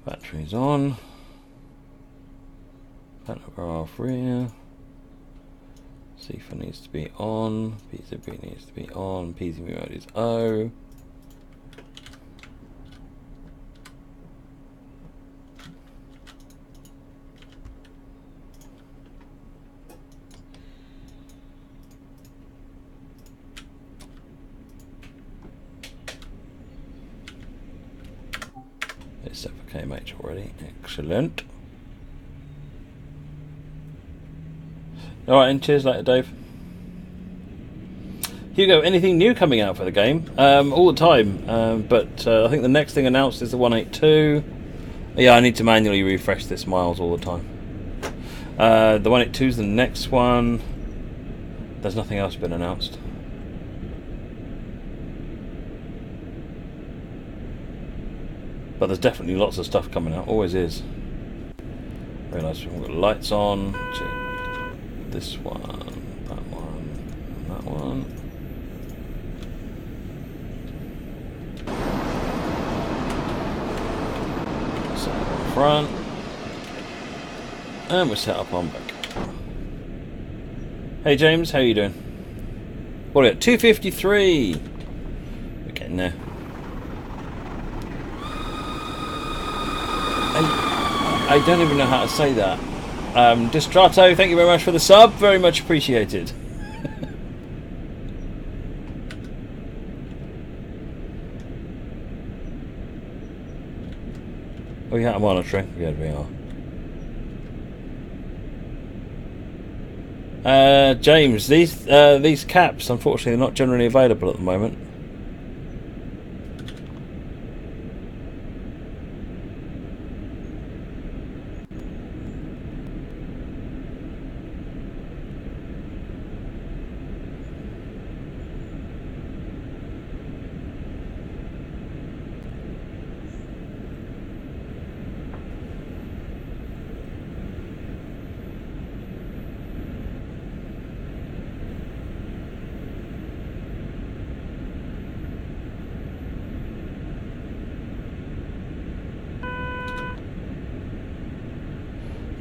Batteries on. Pantograph rear. CIFA needs to be on. PCB needs to be on. PCB mode is O. It's set for KMH already. Excellent. Alright, and cheers later, Dave. Hugo, anything new coming out for the game? All the time, but I think the next thing announced is the 182. Yeah, I need to manually refresh this, Miles, all the time. The 182 is the next one. There's nothing else been announced. But there's definitely lots of stuff coming out, always is. Realise we've got lights on. Check this one, that one, and that one. Set up on front. And we're set up on back. Hey James, how you doing? What are we at? 253! We're getting there. I don't even know how to say that. Distrato, thank you very much for the sub. Very much appreciated. Oh yeah, I'm monitoring. Yeah, we are. James, these caps, unfortunately, are not generally available at the moment.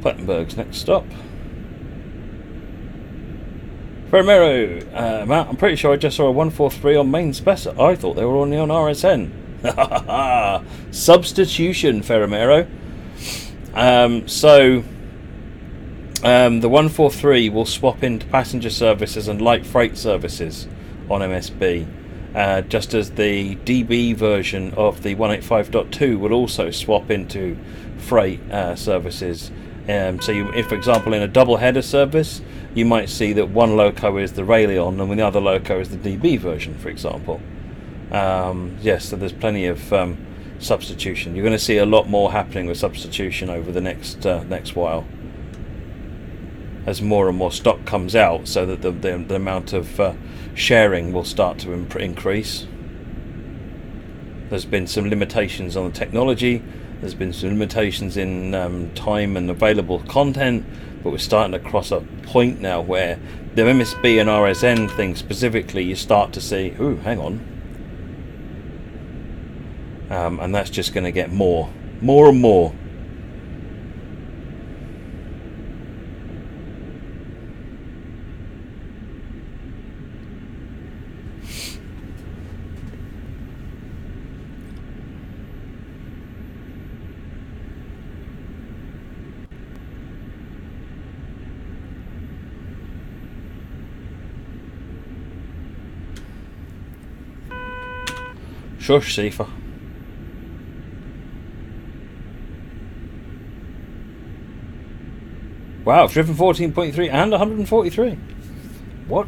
Plattenberg's next stop. Fermero, Matt, I'm pretty sure I just saw a 143 on main spec. I thought they were only on RSN. Substitution, Fermero. The 143 will swap into passenger services and light freight services on MSB, just as the DB version of the 185.2 will also swap into freight services. So if, for example, in a double header service, you might see that one loco is the Railion and the other loco is the DB version, for example. Yes, so there's plenty of substitution. You're going to see a lot more happening with substitution over the next while, as more and more stock comes out, so that the amount of sharing will start to increase. There's been some limitations on the technology. There's been some limitations in time and available content, but we're starting to cross a point now where the MSB and RSN thing specifically, you start to see, ooh, hang on. And that's just going to get more and more. Shush, Sifa. Wow, I've driven 14.3 and 143. What?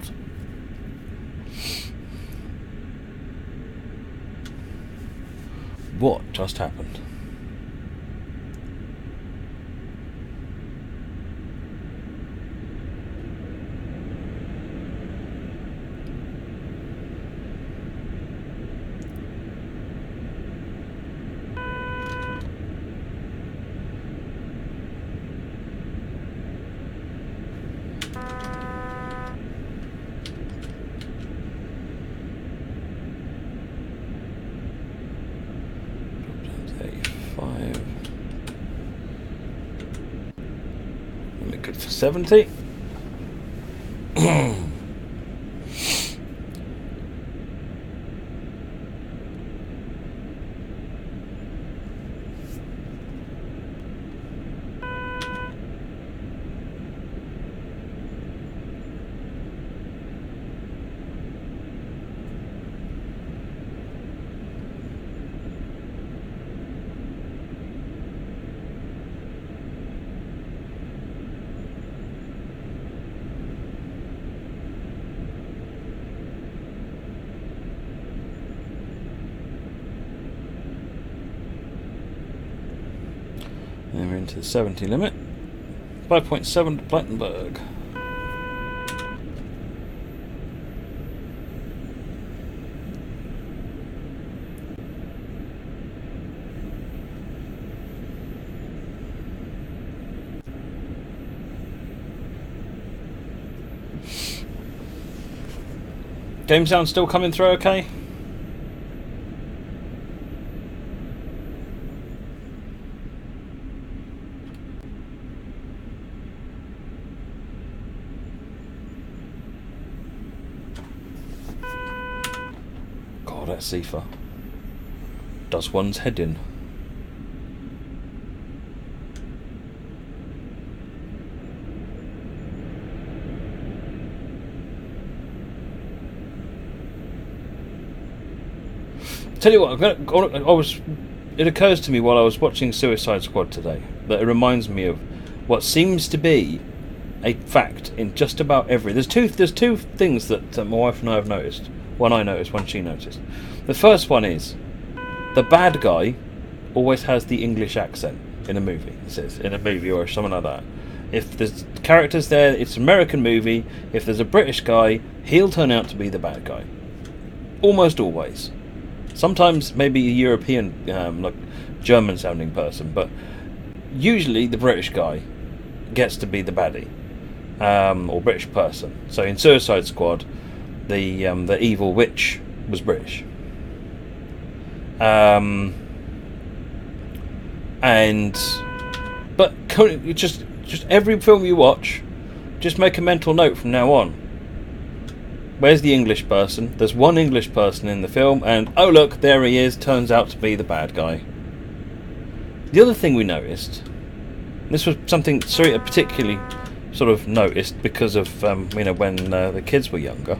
What just happened? 70. And we're into the 70 limit. 5.7 to Blankenberg. Game sound still coming through okay? God, that Sifa does one's head in. Tell you what, it occurs to me while I was watching Suicide Squad today that it reminds me of what seems to be a fact in just about every. There's two things that my wife and I have noticed. One I noticed, one she noticed. The first one is the bad guy always has the English accent in a movie. It says in a movie or something like that. If there's characters there, it's an American movie. If there's a British guy, he'll turn out to be the bad guy. Almost always. Sometimes maybe a European, like German-sounding person, but usually the British guy gets to be the baddie, or British person. So in Suicide Squad, the evil witch was British, but just every film you watch, just make a mental note from now on. Where's the English person? There's one English person in the film, and oh look, there he is, turns out to be the bad guy. The other thing we noticed, this was something Sarita particularly sort of noticed because of when the kids were younger,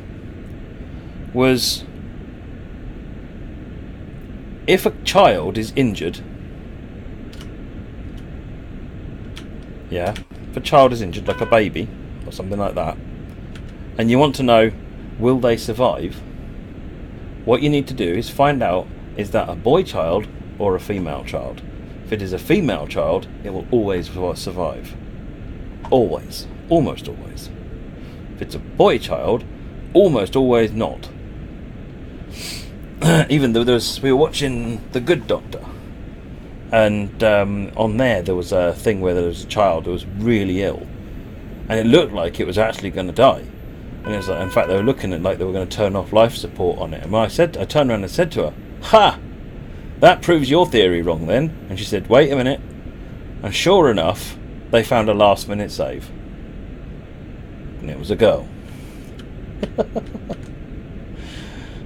was if a child is injured, if a child is injured, like a baby or something like that, and you want to know, will they survive? What you need to do is find out, is that a boy child or a female child? If it is a female child, it will always survive. Always. Almost always. If it's a boy child, almost always not. Even though we were watching The Good Doctor, and on there was a thing where there was a child who was really ill, and it looked like it was actually going to die. And it was like, in fact, they were looking at like they were going to turn off life support on it. And when I turned around and said to her, "Ha! That proves your theory wrong then." And she said, "Wait a minute." And sure enough, they found a last-minute save. And it was a girl.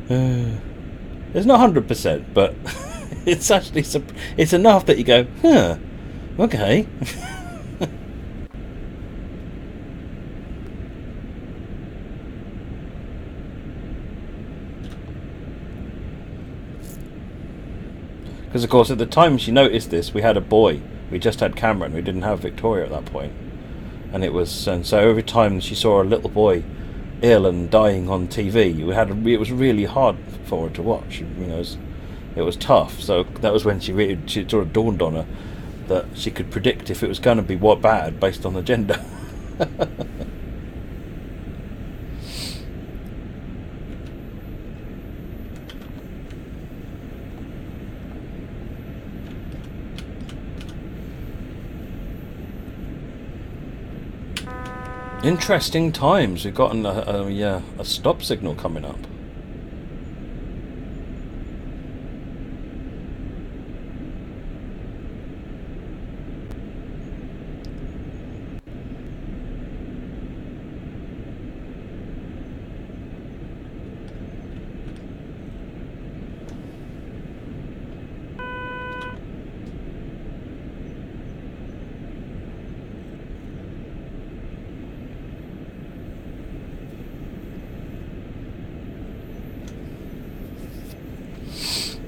It's not 100%, but it's actually it's enough that you go, huh, okay. Because of course at the time she noticed this, we had a boy. We just had Cameron. We didn't have Victoria at that point. And so every time she saw a little boy ill and dying on TV, it was really hard for her to watch. It was tough. So that was when she sort of dawned on her that she could predict if it was going to be bad based on the gender. Interesting times. We've gotten a stop signal coming up.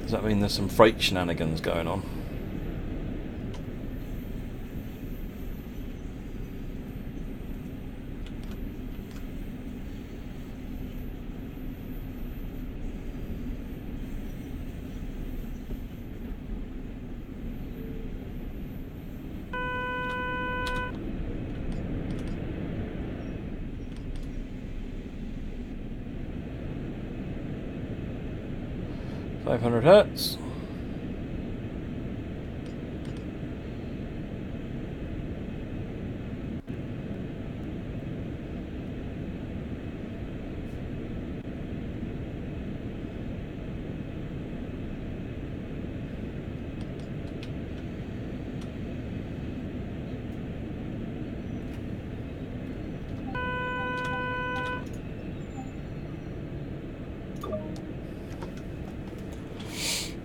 Does that mean there's some freight shenanigans going on? Hertz.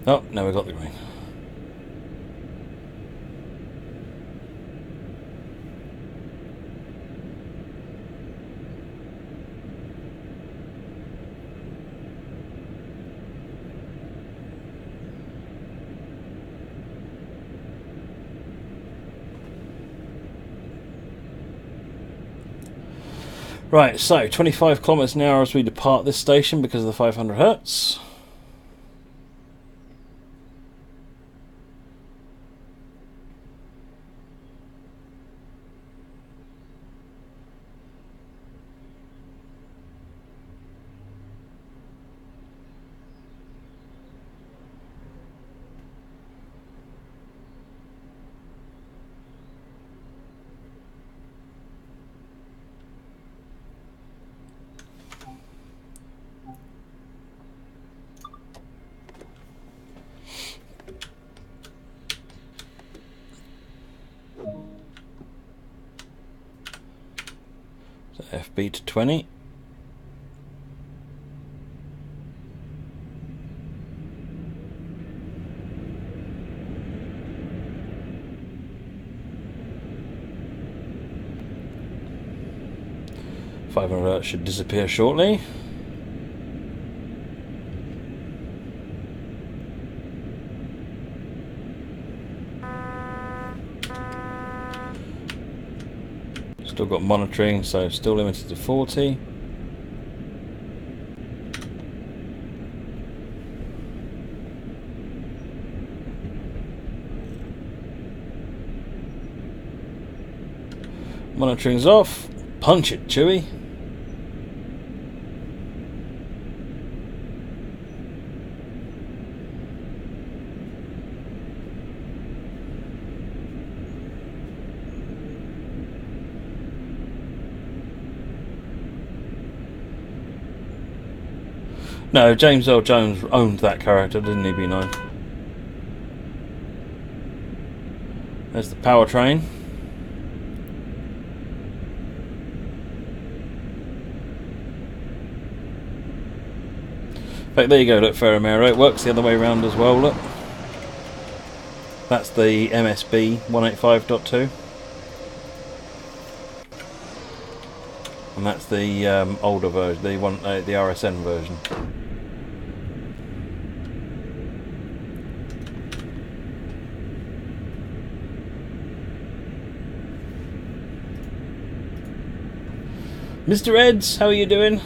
Oh, now we've got the green. Right, so 25 kilometers an hour as we depart this station because of the 500 hertz. FB to 20. $500 should disappear shortly. Still got monitoring, so still limited to 40. Monitoring's off. Punch it, Chewie. No, James Earl Jones owned that character, didn't he, B9? There's the powertrain. In fact, there you go, look, Ferramero. It works the other way around as well, look. That's the MSB 185.2. And that's the older version, the RSN version. Mr. Eds, how are you doing?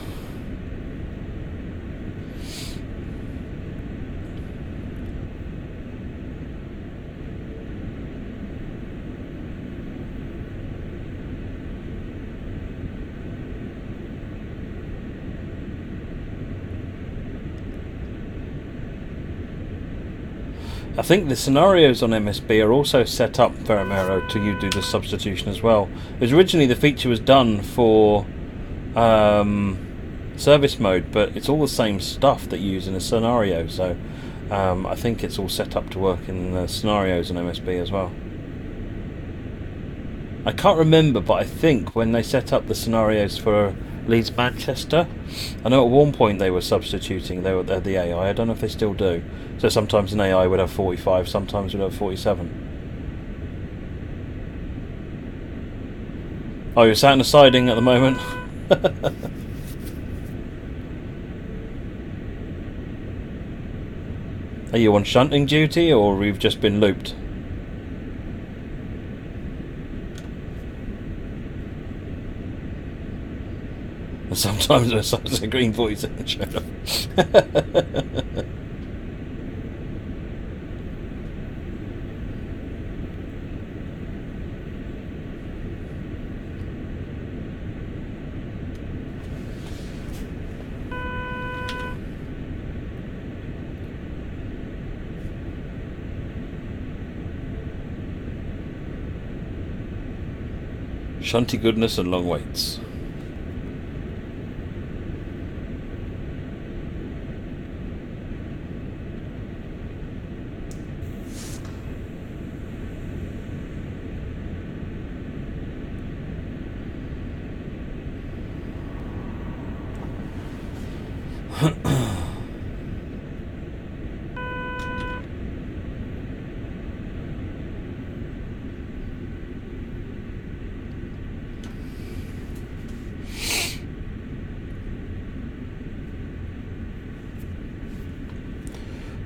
I think the scenarios on MSB are also set up, Ferramero, to you do the substitution as well. Because originally the feature was done for service mode, but it's all the same stuff that you use in a scenario, so I think it's all set up to work in the scenarios on MSB as well. I can't remember, but I think when they set up the scenarios for Leeds Manchester, I know at one point they were substituting, they were the AI, I don't know if they still do. So sometimes an AI would have 45, sometimes would have 47. Oh, you're sat in a siding at the moment? Are you on shunting duty, or we've just been looped? Sometimes there's a green voice in the shadow. Shunty goodness and long waits.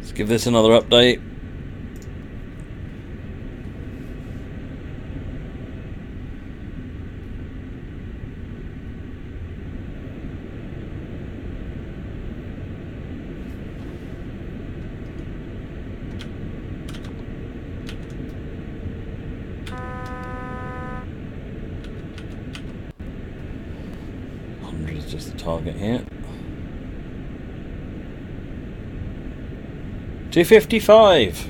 Let's give this another update. Is just the target here. 255.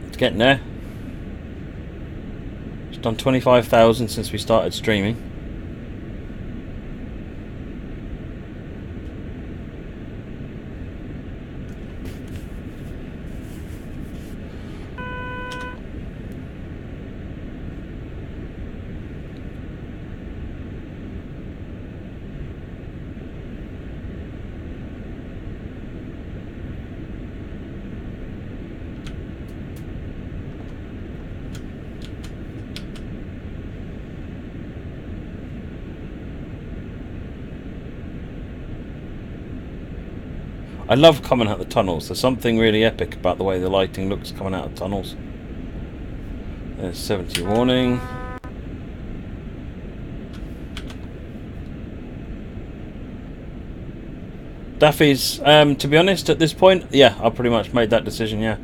It's getting there. It's done 25,000 since we started streaming. I love coming out the tunnels. There's something really epic about the way the lighting looks coming out of tunnels. There's 70 warning. Daffy's, to be honest, at this point, yeah, I pretty much made that decision, yeah.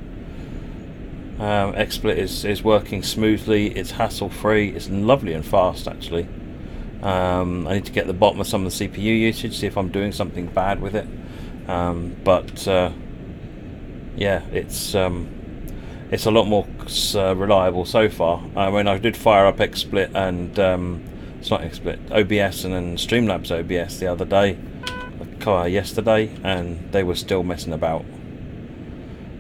XSplit is working smoothly, it's hassle-free, it's lovely and fast, actually. I need to get to the bottom of some of the CPU usage, see if I'm doing something bad with it. Yeah, it's a lot more reliable so far. I mean, I did fire up XSplit and it's not XSplit, OBS and then Streamlabs OBS the other day, yesterday, and they were still messing about,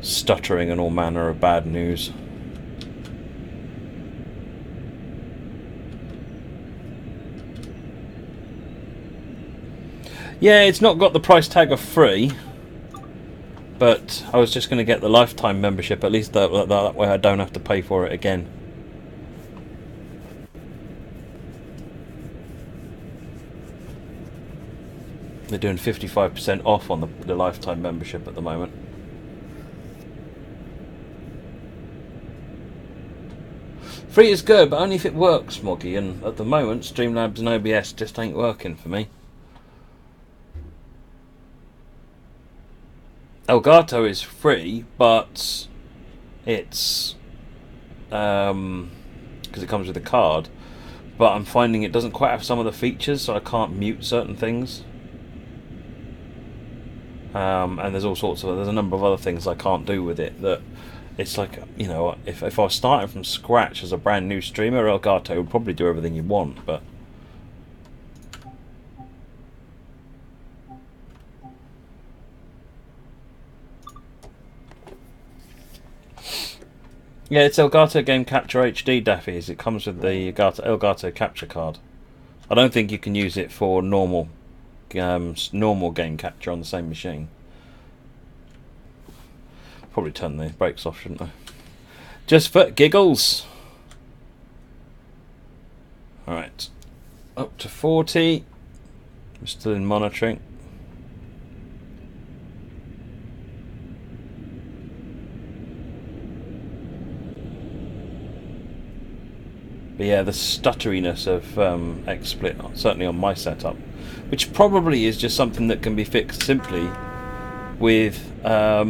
stuttering and all manner of bad news. Yeah, it's not got the price tag of free, but I was just going to get the lifetime membership, at least that way I don't have to pay for it again. They're doing 55% off on the lifetime membership at the moment. Free is good, but only if it works, Moggy, and at the moment Streamlabs and OBS just ain't working for me. Elgato is free, but it's because it comes with a card, but I'm finding it doesn't quite have some of the features, so I can't mute certain things. And there's a number of other things I can't do with it that it's like, you know, if I was starting from scratch as a brand new streamer, Elgato would probably do everything you want, but yeah, it's Elgato Game Capture HD, Daffy's. It comes with the Elgato Capture card. I don't think you can use it for normal game capture on the same machine. Probably turn the brakes off, shouldn't I? Just for giggles. Alright. Up to 40. I'm still in monitoring. But yeah, the stutteriness of XSplit, certainly on my setup, which probably is just something that can be fixed simply with a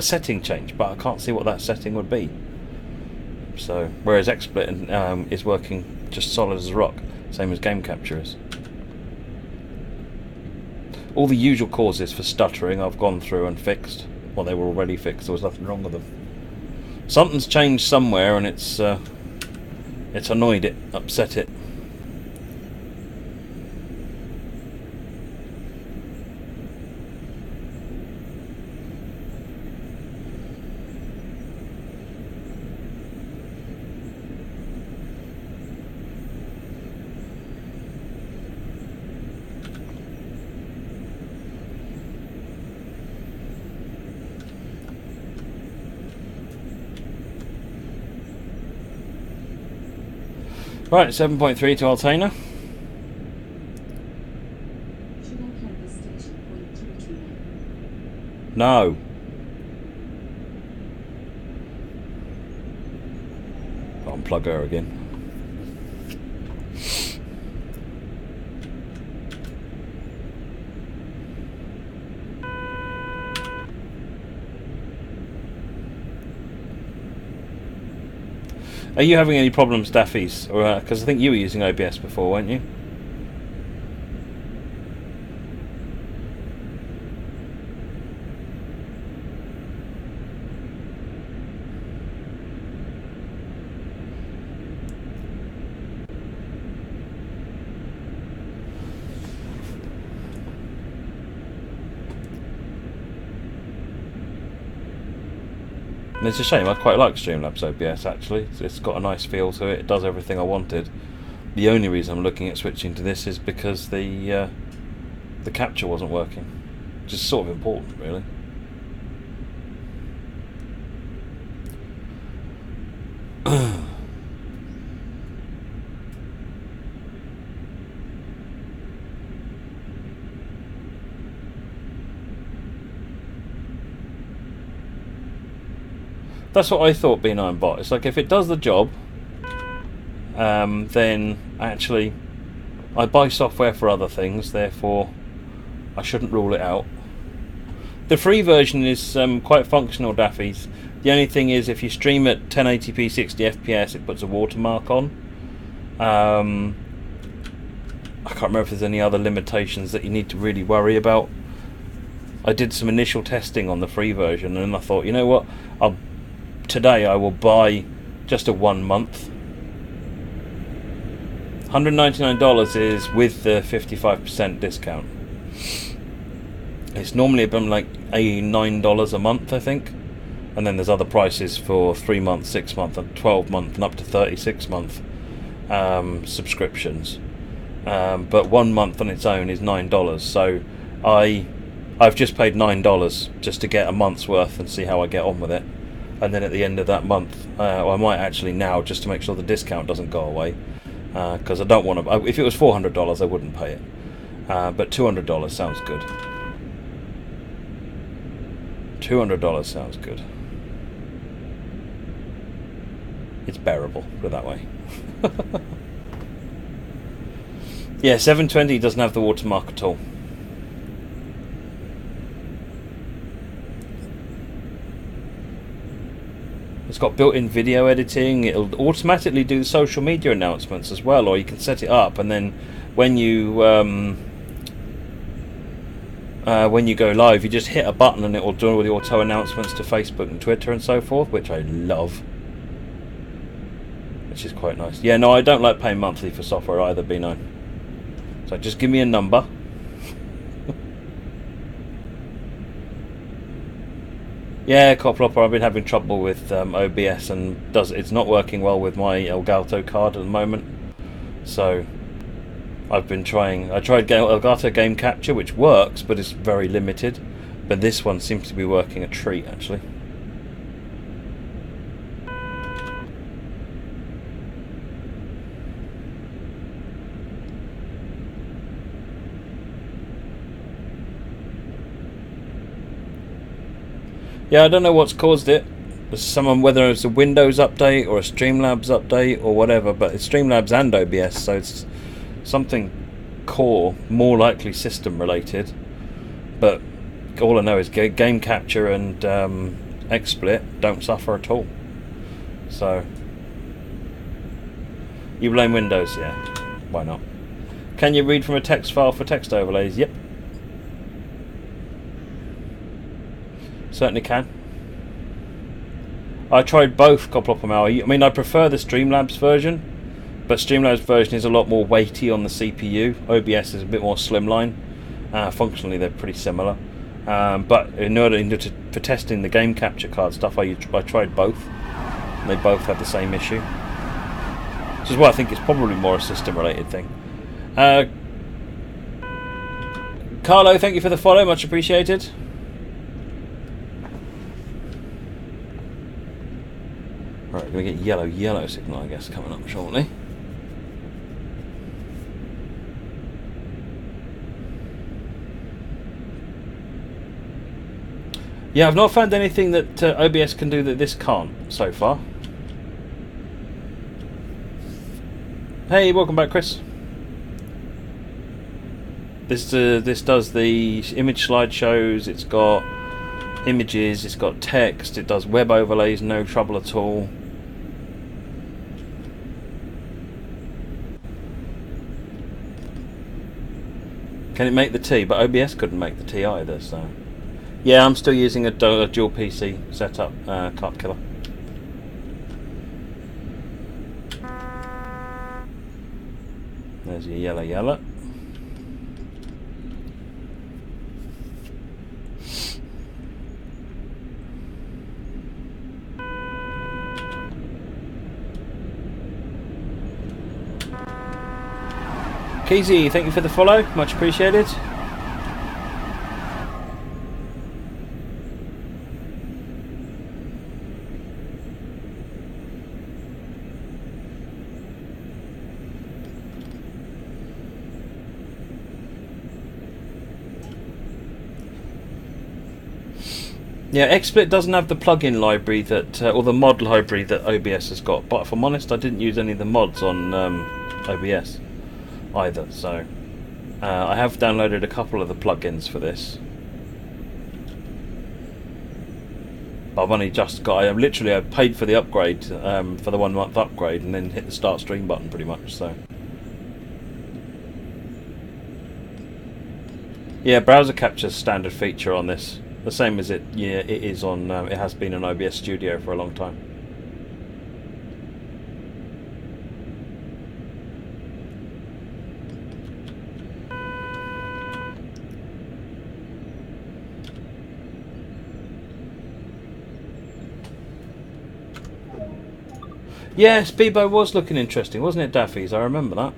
setting change, but I can't see what that setting would be. So, whereas XSplit is working just solid as a rock, same as Game Capture is. All the usual causes for stuttering I've gone through and fixed. Well, they were already fixed, there was nothing wrong with them. Something's changed somewhere and it's annoyed it, upset it. Right, 7.3 to Altana. Should I plug the station point through to you? No. I'll unplug her again. Are you having any problems, Daffies? Or because I think you were using OBS before, weren't you? And it's a shame, I quite like Streamlabs OBS actually. It's got a nice feel to it, it does everything I wanted. The only reason I'm looking at switching to this is because the capture wasn't working. Which is sort of important, really. That's what I thought B9 bot. It's like if it does the job, then actually I buy software for other things, therefore I shouldn't rule it out. The free version is quite functional, Daffies. The only thing is if you stream at 1080p 60 FPS it puts a watermark on. I can't remember if there's any other limitations that you need to really worry about. I did some initial testing on the free version and I thought, you know what, today I will buy just a 1 month. $199 is with the 55% discount. It's normally about like $9 a month, I think. And then there's other prices for 3 months, 6 months, and 12 month, and up to 36 month subscriptions. But 1 month on its own is $9. So I've just paid $9 just to get a month's worth and see how I get on with it. And then at the end of that month, I might actually now, just to make sure the discount doesn't go away, because I don't want to. If it was $400, I wouldn't pay it. But $200 sounds good. $200 sounds good. It's bearable, put it that way. Yeah, 720 doesn't have the watermark at all. It's got built-in video editing. It'll automatically do social media announcements as well, or you can set it up, and then when you go live, you just hit a button and it will do all the auto announcements to Facebook and Twitter and so forth, which I love, which is quite nice. Yeah, no, I don't like paying monthly for software either, B9. So just give me a number. Yeah, Coplopper, I've been having trouble with OBS and it's not working well with my Elgato card at the moment. So I've been trying. I tried Elgato Game Capture, which works, but it's very limited. But this one seems to be working a treat, actually. Yeah, I don't know what's caused it. someone, whether it's a Windows update or a Streamlabs update or whatever, but it's Streamlabs and OBS, so it's something core, more likely system related. But all I know is game capture and XSplit don't suffer at all. So you blame Windows? Yeah, why not? Can you read from a text file for text overlays? Yep, certainly can. I tried both, Coplopamel. I mean, I prefer the Streamlabs version, but Streamlabs version is a lot more weighty on the CPU. OBS is a bit more slimline. Functionally, they're pretty similar. But for testing the game capture card stuff, I tried both. And they both have the same issue. Which is why I think it's probably more a system-related thing. Carlo, thank you for the follow. Much appreciated. Right, we're going to get yellow signal, I guess, coming up shortly. Yeah, I've not found anything that OBS can do that this can't so far. Hey, welcome back, Chris. This does the image slideshows. It's got images. It's got text. It does web overlays. No trouble at all. Can it make the T? But OBS couldn't make the T either. So yeah, I'm still using a dual PC setup, Cart Killer. There's your yellow. Keezy, thank you for the follow, much appreciated. Yeah, XSplit doesn't have the plugin library that, or the mod library that OBS has got. But if I'm honest, I didn't use any of the mods on OBS either. So I have downloaded a couple of the plugins for this. But I've only just got. I paid for the upgrade, for the 1 month upgrade, and then hit the start stream button pretty much. So yeah, browser capture's standard feature on this. The same as it is on. It has been on OBS Studio for a long time. Yeah, Speedboat was looking interesting, wasn't it, Daffy's? I remember that.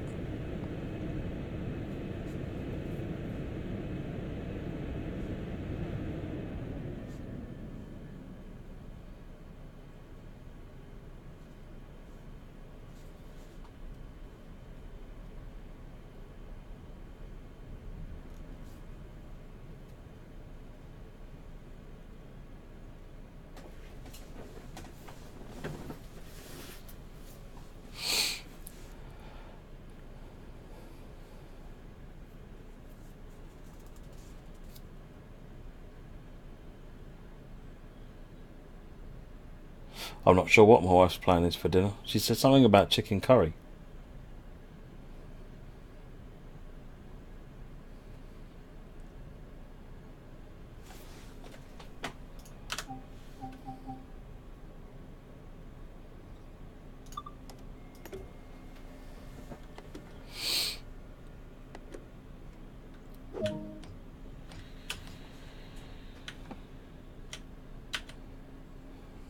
I'm not sure what my wife's plan is for dinner. She said something about chicken curry.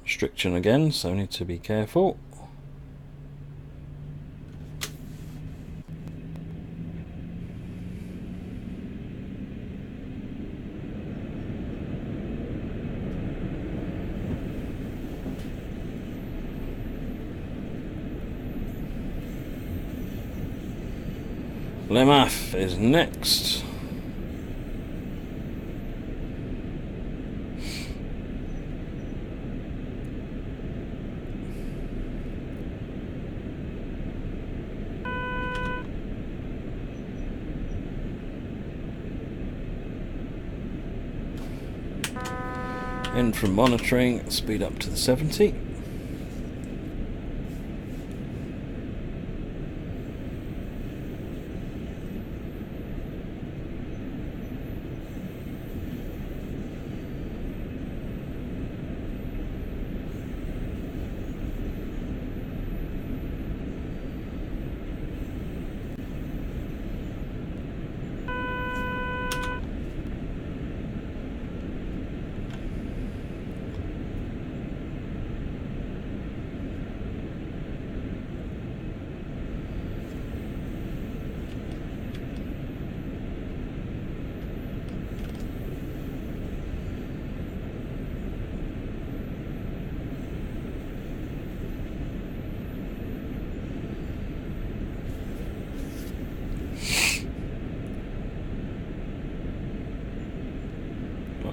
Restriction again, so I need to be careful. Lemaf is next. In from monitoring, speed up to the 70.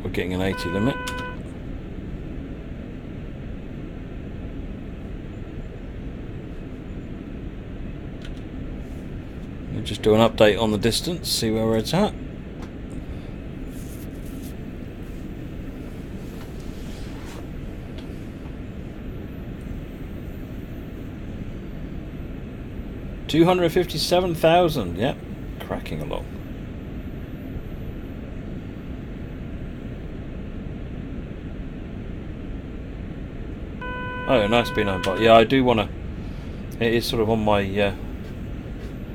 We're getting an 80 limit. We'll just do an update on the distance, see where it's at. $257,000, yep, cracking along. Oh, nice B9 bot. Yeah, I do want to. It is sort of on my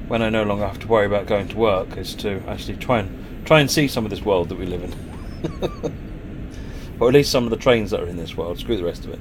when I no longer have to worry about going to work, is to actually try and see some of this world that we live in, or at least some of the trains that are in this world. Screw the rest of it.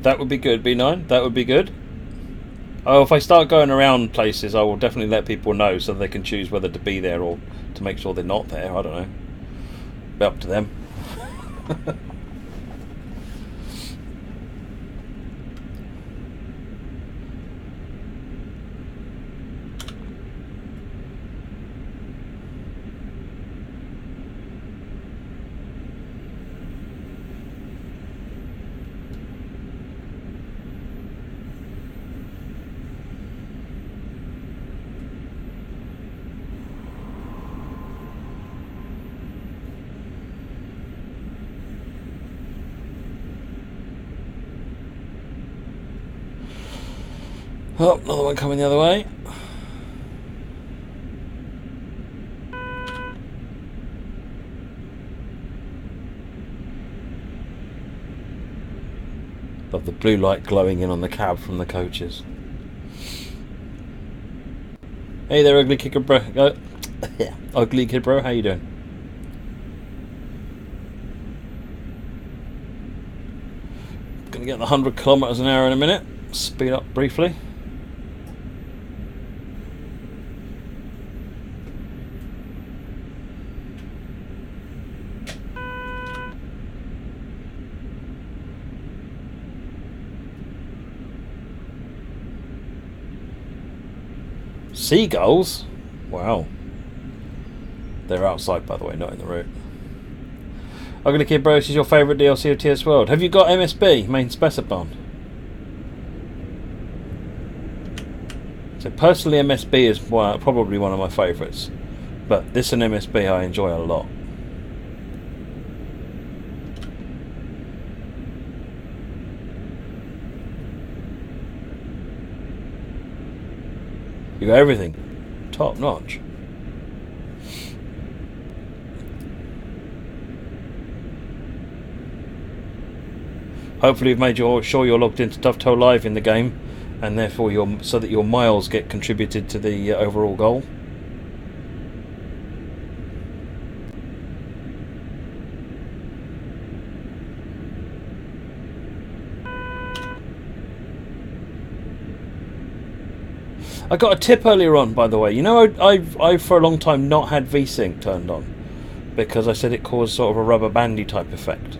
That would be good, B9. That would be good. Oh, if I start going around places, I will definitely let people know so they can choose whether to be there or to make sure they're not there. I don't know. Be up to them. Oh, another one coming the other way. Love the blue light glowing in on the cab from the coaches. Hey there, ugly kid bro. Ugly kid bro, how you doing? Gonna get the 100 kilometers an hour in a minute. Speed up briefly. Seagulls? Wow. They're outside, by the way, not in the road. Ugly Kid Bro, this is your favourite DLC of TS World. Have you got MSB, main specified? So personally, MSB is probably one of my favourites. But this and MSB I enjoy a lot. You got everything. Top notch. Hopefully you've made sure you're logged into Dovetail Live in the game, and therefore so that your miles get contributed to the overall goal. I got a tip earlier on, by the way. You know, I've for a long time not had VSync turned on. because I said it caused sort of a rubber bandy type effect.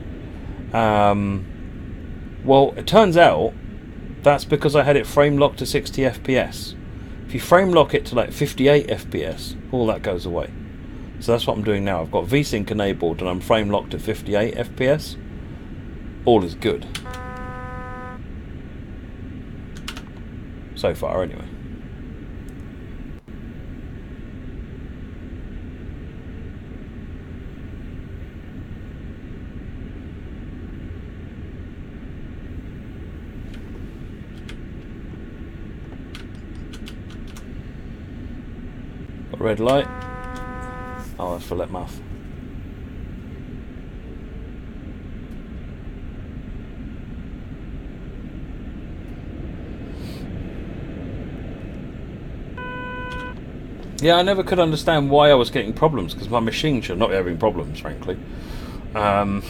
Well, it turns out that's because I had it frame locked to 60 FPS. If you frame lock it to like 58 FPS, all that goes away. So that's what I'm doing now. I've got VSync enabled and I'm frame locked at 58 FPS. All is good. So far, anyway. Got a red light. Oh, that's for let mouth. Yeah, I never could understand why I was getting problems, because my machine should not be having problems, frankly. And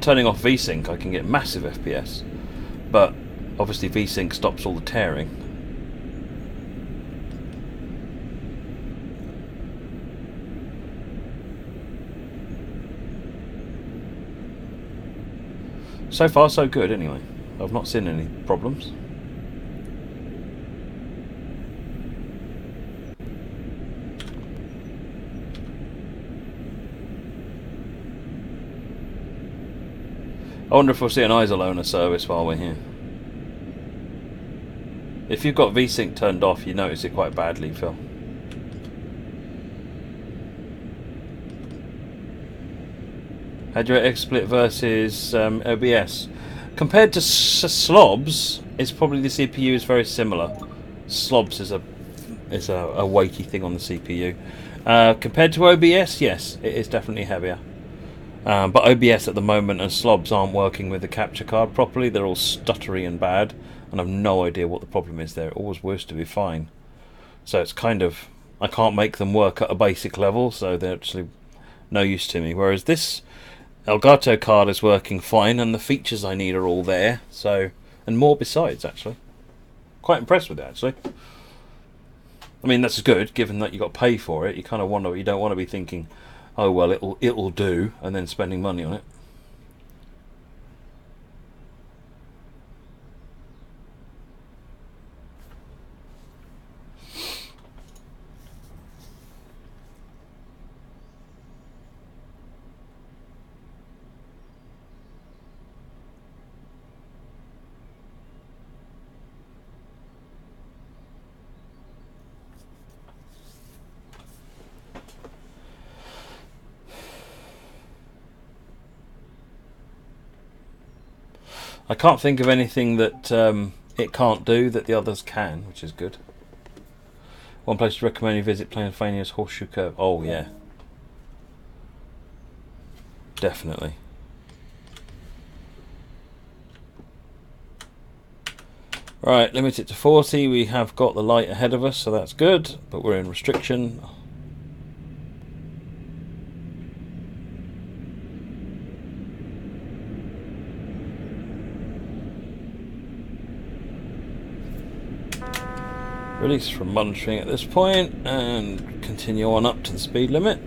turning off VSync, I can get massive FPS, but obviously VSync stops all the tearing. So far, so good, anyway. I've not seen any problems. I wonder if we'll see an Isolona service while we're here. If you've got VSync turned off, you notice it quite badly, Phil. Had your XSplit versus OBS. Compared to slobs, it's probably the CPU is very similar. Slobs is a weighty thing on the CPU. Compared to OBS, yes, it is definitely heavier. But OBS at the moment and slobs aren't working with the capture card properly. They're all stuttery and bad, and I've no idea what the problem is there. It always works to be fine. So it's kind of, I can't make them work at a basic level, so they're actually no use to me. Whereas this Elgato card is working fine, and the features I need are all there. So, and more besides, actually. Quite impressed with it, actually. I mean, that's good, given that you got to pay for it. You kind of wonder, you don't want to be thinking, oh well, it'll do, and then spending money on it. I can't think of anything that it can't do that the others can, which is good. One place to recommend you visit Plainfania's Horseshoe Curve. Oh yeah, definitely. Right, limit it to 40. We have got the light ahead of us, so that's good, but we're in restriction. Release from monitoring at this point and continue on up to the speed limit.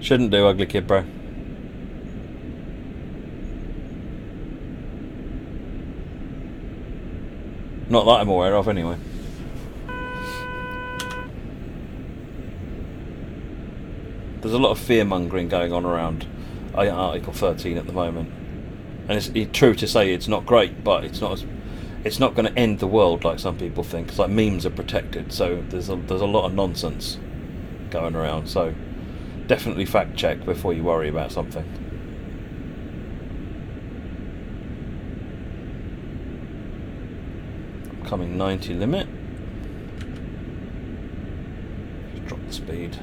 Shouldn't do, ugly kid, bro. Not that I'm aware of, anyway. There's a lot of fear mongering going on around Article 13 at the moment. And it's true to say it's not great, but it's not going to end the world like some people think. It's like memes are protected, so there's a lot of nonsense going around. So definitely fact check before you worry about something. Coming 90 limit. Just drop the speed.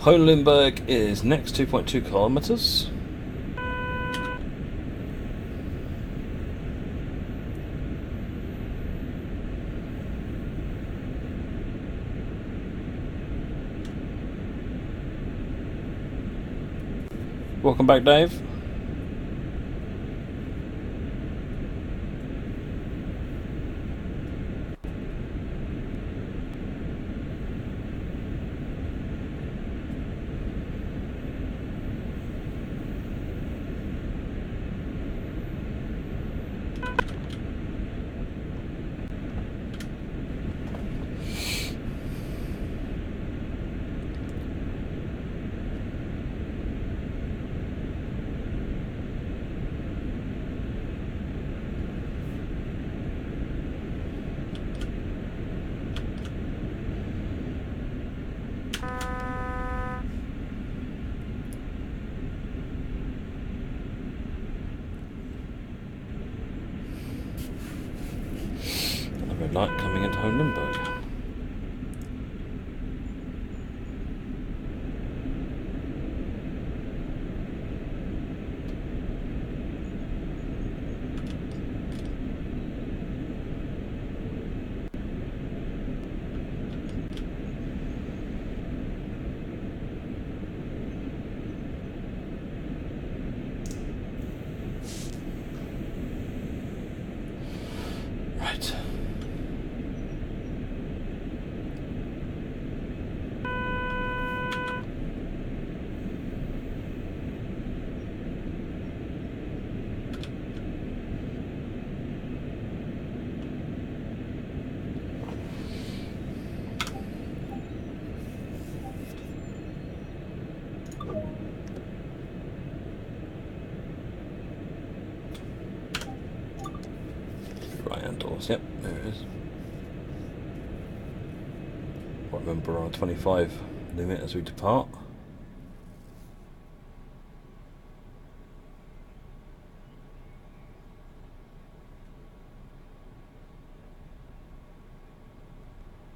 Hohenlimburg is next, 2.2 kilometers. Welcome back, Dave. Red light coming into Hohenlimburg. Right. Right-hand doors, yep, there it is. I remember our 25 limit as we depart.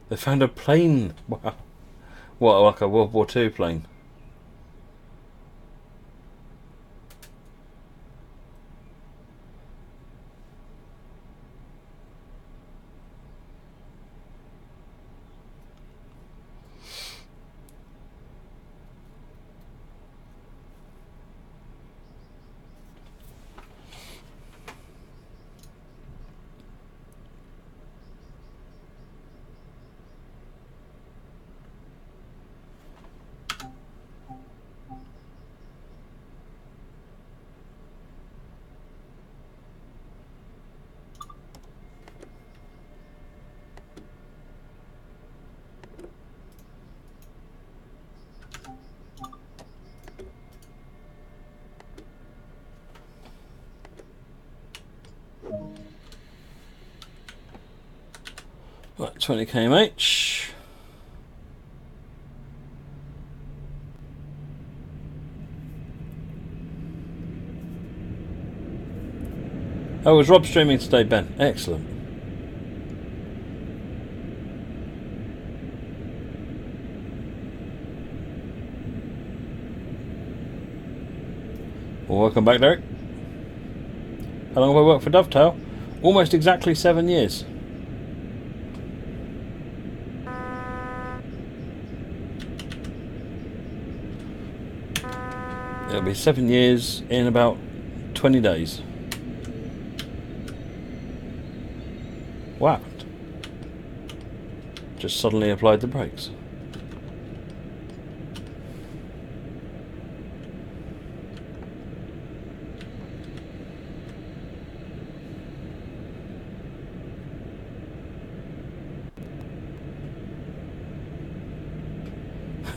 They found a plane. Wow. What, like a World War II plane? Right, 20 kmh. Oh, was Rob streaming today, Ben? Excellent. Well, welcome back, Derek. How long have I worked for Dovetail? Almost exactly 7 years. It'll be 7 years in about 20 days. Wow. Just suddenly applied the brakes.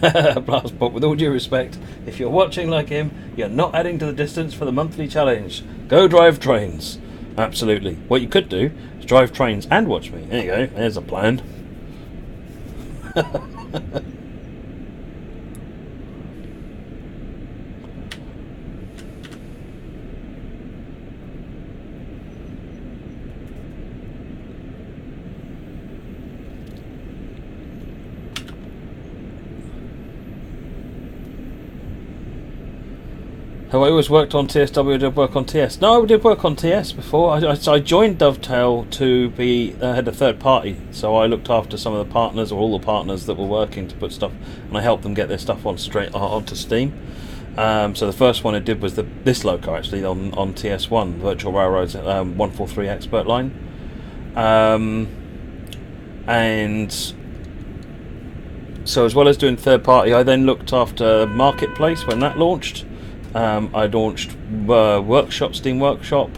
Blast, but with all due respect, if you're watching like him, you're not adding to the distance for the monthly challenge. Go drive trains. Absolutely. What you could do is drive trains and watch me. There you go. There's a plan. Have I always worked on TSW? I did work on TS. No, I did work on TS before. I joined Dovetail to be head of third party, so I looked after some of the partners, or all the partners that were working to put stuff, and I helped them get their stuff on straight onto Steam. So the first one I did was this loco actually on TS1, Virtual Railroads 143 Expert Line, and so as well as doing third party, I then looked after Marketplace when that launched. I launched Workshop, Steam Workshop,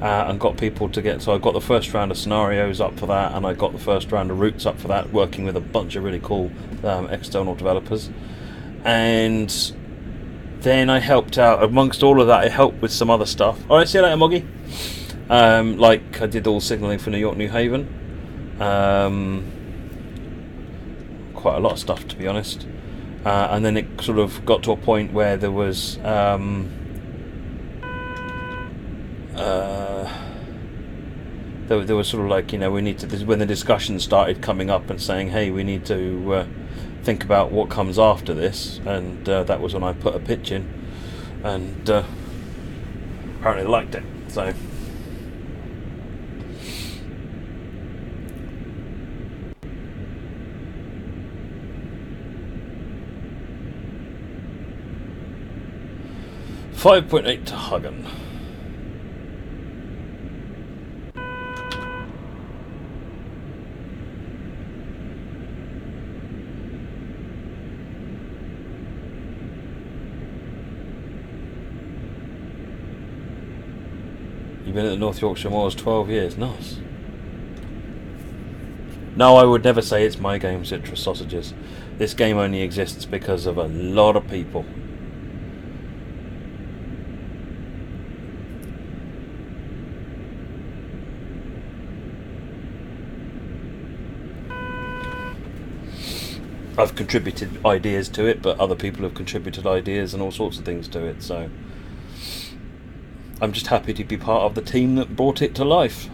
and got people to get. So I got the first round of scenarios up for that, and I got the first round of routes up for that, working with a bunch of really cool external developers. And then I helped out amongst all of that. I helped with some other stuff. All right, see you later, Moggy. Like I did all signalling for New York, New Haven. Quite a lot of stuff, to be honest. And then it sort of got to a point where there was there was sort of like, you know, we need to. This is when the discussion started coming up and saying, hey, we need to think about what comes after this. And that was when I put a pitch in, and apparently they liked it. So. $5.8 to Hagen. You've been at the North Yorkshire Moors 12 years. Nice. No, I would never say it's my game, Citrus Sausages. This game only exists because of a lot of people. I've contributed ideas to it, but other people have contributed ideas and all sorts of things to it, so I'm just happy to be part of the team that brought it to life.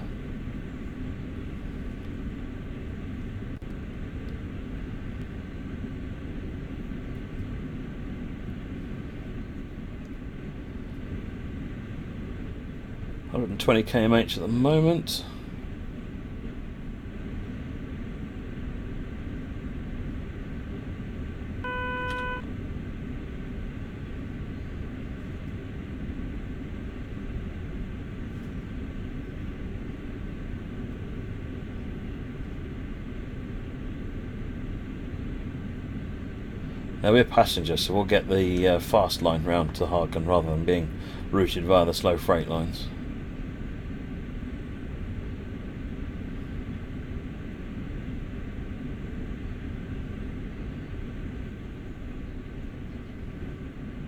$120 kmh at the moment. Now we're passengers, so we'll get the fast line round to Hagen rather than being routed via the slow freight lines.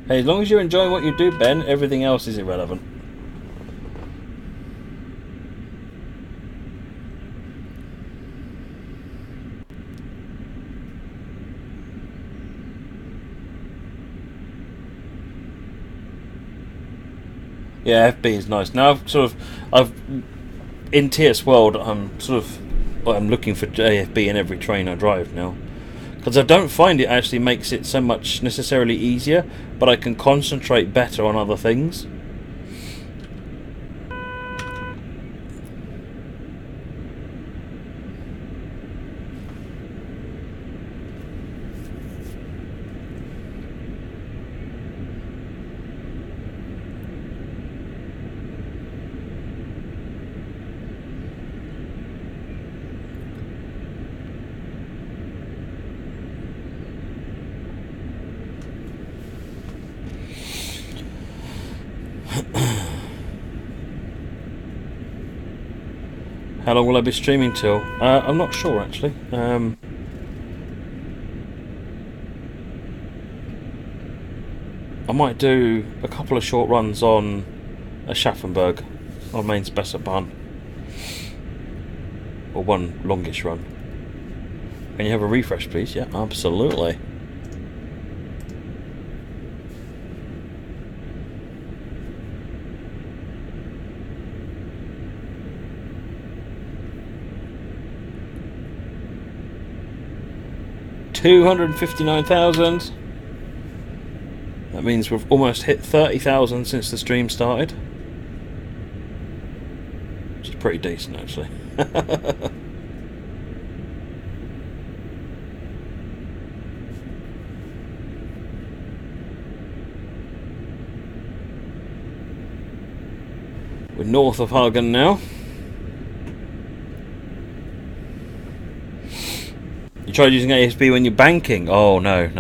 Hey, as long as you're enjoying what you do, Ben, everything else is irrelevant. Yeah, FB is nice. Now I've in TS World, I'm looking for AFB in every train I drive now, because I don't find it actually makes it so much necessarily easier, but I can concentrate better on other things. How long will I be streaming till? I'm not sure actually. I might do a couple of short runs on Schaffenberg on main Spessart, or one longish run. Can you have a refresh, please? Yeah, absolutely. $259,000. That means we've almost hit 30,000 since the stream started. Which is pretty decent, actually. We're north of Hagen now. You tried using ASB when you're banking? Oh, no.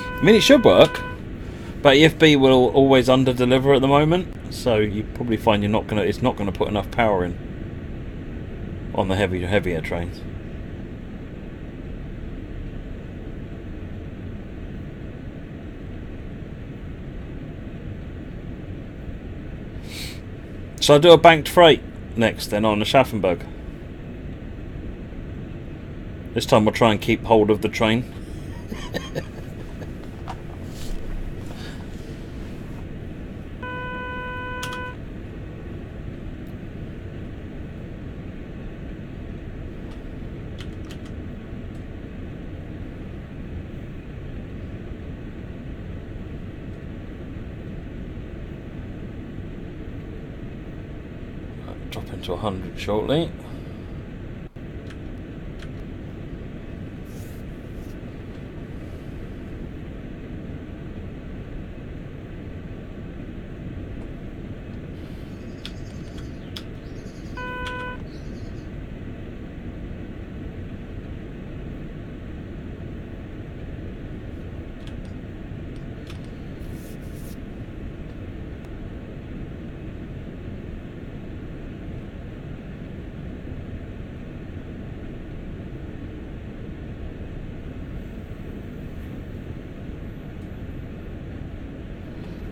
I mean, it should work, but EFB will always under-deliver at the moment, so you probably find it's not gonna put enough power in on the heavier trains. So I'll do a banked freight next then on the Schaffenburg. This time we'll try and keep hold of the train. Drop into 100 shortly.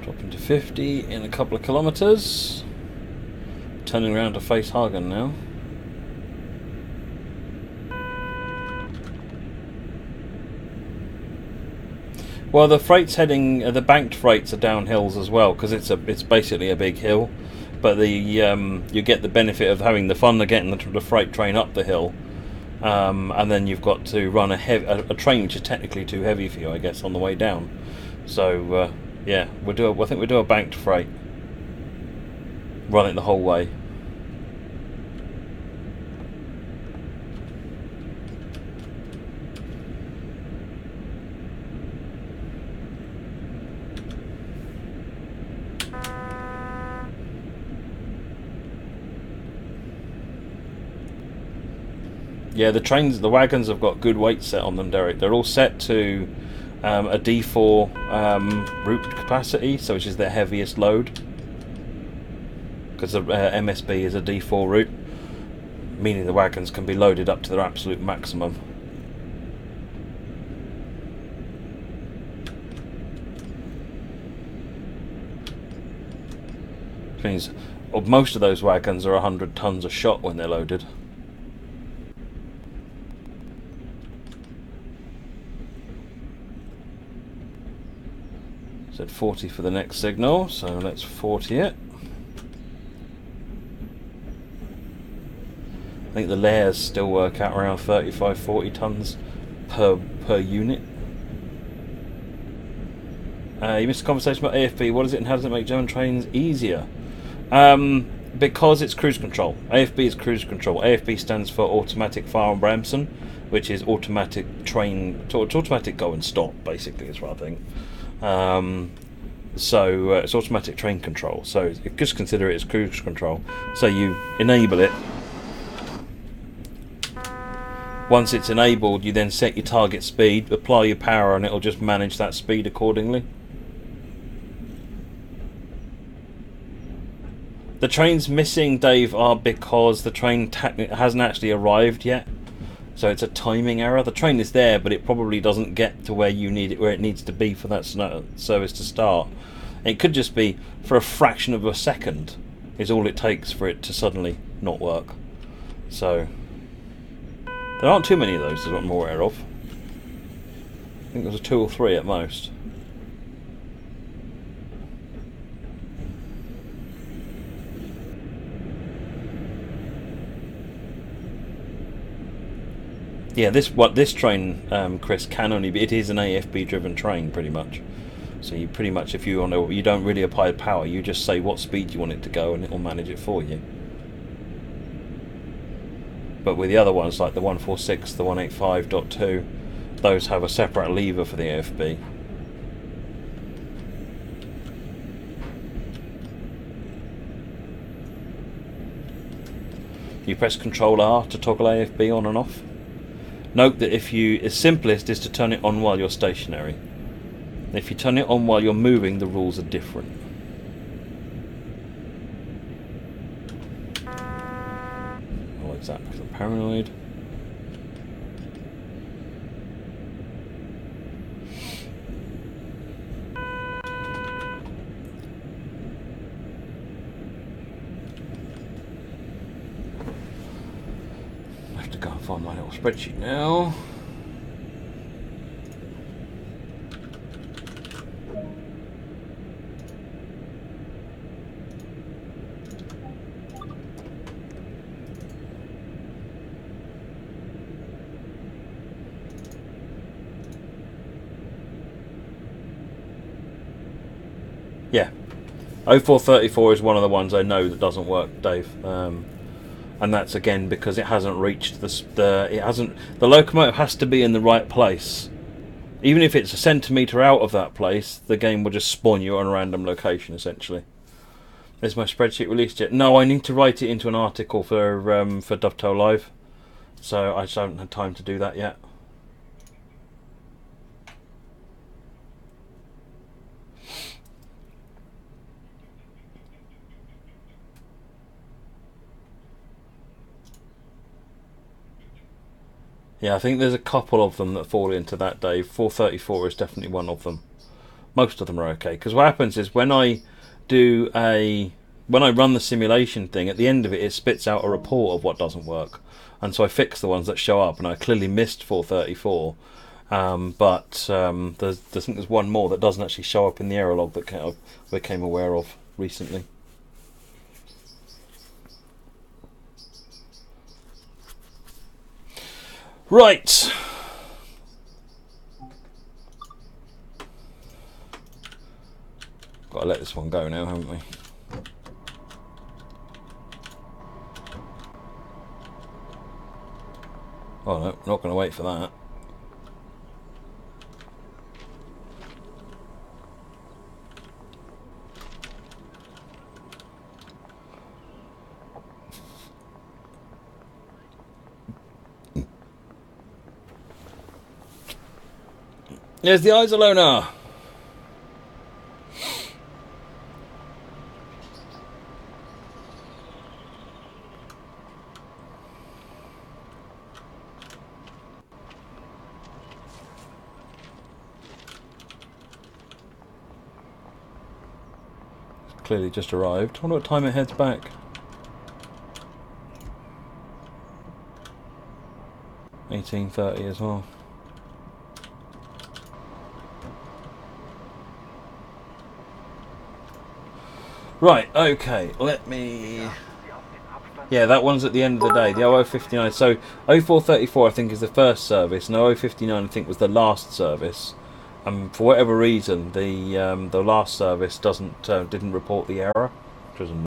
Drop into 50 in a couple of kilometres. Turning around to face Hagen now. Well, the freight's heading. The banked freights are down hills as well because it's basically a big hill. But you get the benefit of having the fun of getting the freight train up the hill, and then you've got to run a train which is technically too heavy for you, I guess, on the way down. So. Yeah, I think we'll do a banked freight. Run it the whole way. Yeah, the wagons have got good weight set on them, Derek. They're all set to a D4 route capacity, so which is their heaviest load, because the MSB is a D4 route, meaning the wagons can be loaded up to their absolute maximum. Which means most of those wagons are 100 tons a shot when they're loaded. Said 40 for the next signal, so let's 40 it. I think the layers still work out around 35-40 tons per unit. You missed a conversation about AFB. What is it and how does it make German trains easier? Because it's cruise control. AFB is cruise control. AFB stands for automatic Fahren Bremsen, which is automatic automatic go and stop, basically, is what I think. So it's automatic train control, so just consider it as cruise control. So you enable it. Once it's enabled, you then set your target speed, apply your power, and it'll just manage that speed accordingly. The trains missing, Dave, are because the train hasn't actually arrived yet. So it's a timing error. The train is there, but it probably doesn't get to where it needs to be for that service to start. It could just be for a fraction of a second is all it takes for it to suddenly not work. So there aren't too many of those, is what I'm aware of. I think there's 2 or 3 at most. Yeah, this train, Chris, can only be. It is an AFB driven train, pretty much. So you pretty much, if you want to, you don't really apply power. You just say what speed you want it to go, and it will manage it for you. But with the other ones, like the 146, the 185.2, those have a separate lever for the AFB. You press Control R to toggle AFB on and off. Note that its simplest is to turn it on while you're stationary. If you turn it on while you're moving, the rules are different. Oh, exactly. I'm paranoid. I have to go and find my little spreadsheet now. Yeah, 0434 is one of the ones I know that doesn't work, Dave, and that's again because it hasn't reached the locomotive has to be in the right place. Even if it's a centimetre out of that place, the game will just spawn you on a random location. Essentially, is my spreadsheet released yet? No, I need to write it into an article for Dovetail Live, so I just haven't had time to do that yet. Yeah, I think there's a couple of them that fall into that, Dave. 434 is definitely one of them. Most of them are okay, because what happens is when I run the simulation thing, at the end of it, it spits out a report of what doesn't work, and so I fix the ones that show up, and I clearly missed 434, but I think there's one more that doesn't actually show up in the error log that I became aware of recently. Right. Got to let this one go now, haven't we? Oh no, not going to wait for that. There's the Isolona. It's clearly just arrived. I wonder what time it heads back. 18:30 as well. Right, okay, let me... Yeah, that one's at the end of the day, the 0059. So 0434 I think is the first service, and 0059 I think was the last service. And for whatever reason, the last service didn't report the error, which was